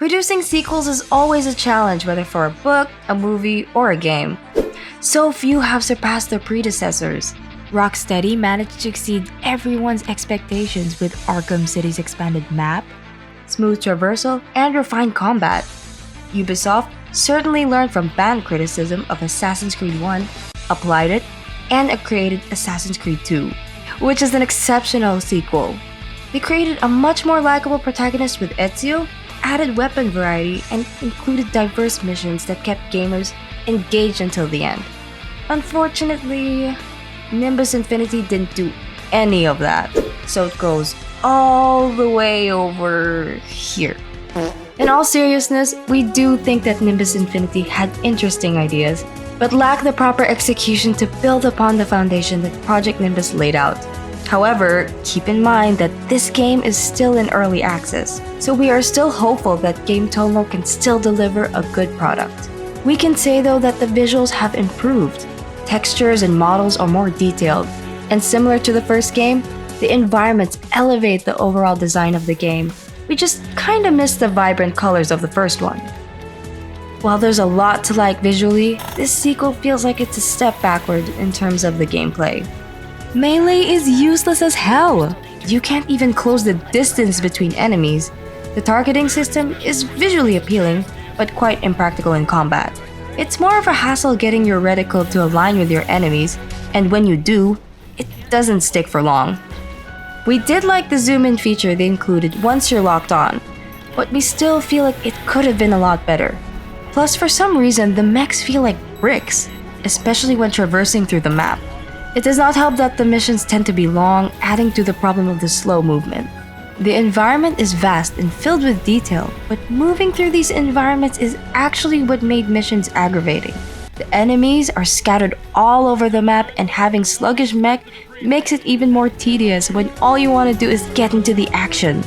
Producing sequels is always a challenge, whether for a book, a movie, or a game. So few have surpassed their predecessors. Rocksteady managed to exceed everyone's expectations with Arkham City's expanded map, smooth traversal, and refined combat. Ubisoft certainly learned from banned criticism of Assassin's Creed 1, applied it, and created Assassin's Creed 2, which is an exceptional sequel. They created a much more likable protagonist with Ezio, added weapon variety, and included diverse missions that kept gamers engaged until the end. Unfortunately, Nimbus Infinity didn't do any of that, so it goes all the way over here. In all seriousness, we do think that Nimbus Infinity had interesting ideas, but lacked the proper execution to build upon the foundation that Project Nimbus laid out. However, keep in mind that this game is still in early access, so we are still hopeful that GameTomo can still deliver a good product. We can say though that the visuals have improved. Textures and models are more detailed, and similar to the first game, the environments elevate the overall design of the game. We just kinda miss the vibrant colors of the first one. While there's a lot to like visually, this sequel feels like it's a step backward in terms of the gameplay. Melee is useless as hell! You can't even close the distance between enemies. The targeting system is visually appealing, but quite impractical in combat. It's more of a hassle getting your reticle to align with your enemies, and when you do, it doesn't stick for long. We did like the zoom-in feature they included once you're locked on, but we still feel like it could have been a lot better. Plus, for some reason, the mechs feel like bricks, especially when traversing through the map. It does not help that the missions tend to be long, adding to the problem of the slow movement. The environment is vast and filled with detail, but moving through these environments is actually what made missions aggravating. The enemies are scattered all over the map, and having sluggish mech makes it even more tedious when all you want to do is get into the action.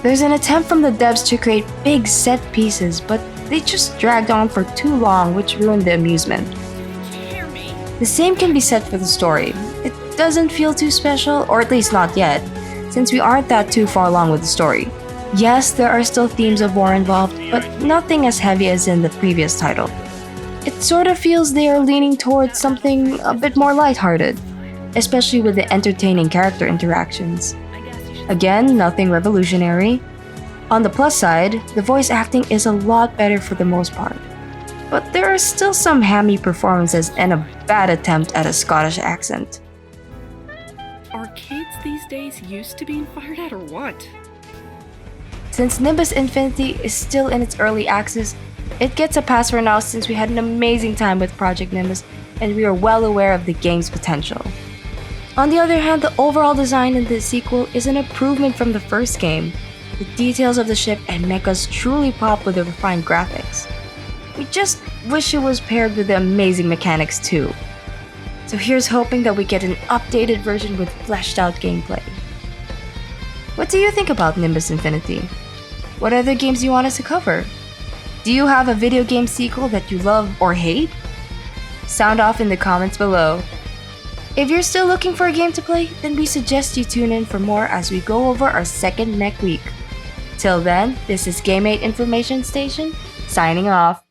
There's an attempt from the devs to create big set pieces, but they just dragged on for too long, which ruined the amusement. The same can be said for the story. It doesn't feel too special, or at least not yet, since we aren't that too far along with the story. Yes, there are still themes of war involved, but nothing as heavy as in the previous title. It sort of feels they are leaning towards something a bit more lighthearted, especially with the entertaining character interactions. Again, nothing revolutionary. On the plus side, the voice acting is a lot better for the most part. But there are still some hammy performances and a bad attempt at a Scottish accent. Are kids these days used to being fired at or what? Since Nimbus Infinity is still in its early access, it gets a pass for now since we had an amazing time with Project Nimbus and we are well aware of the game's potential. On the other hand, the overall design in this sequel is an improvement from the first game. The details of the ship and mechas truly pop with the refined graphics. We just wish it was paired with the amazing mechanics too. So here's hoping that we get an updated version with fleshed out gameplay. What do you think about Nimbus Infinity? What other games do you want us to cover? Do you have a video game sequel that you love or hate? Sound off in the comments below. If you're still looking for a game to play, then we suggest you tune in for more as we go over our second mech week. Till then, this is Game 8 Information Station, signing off.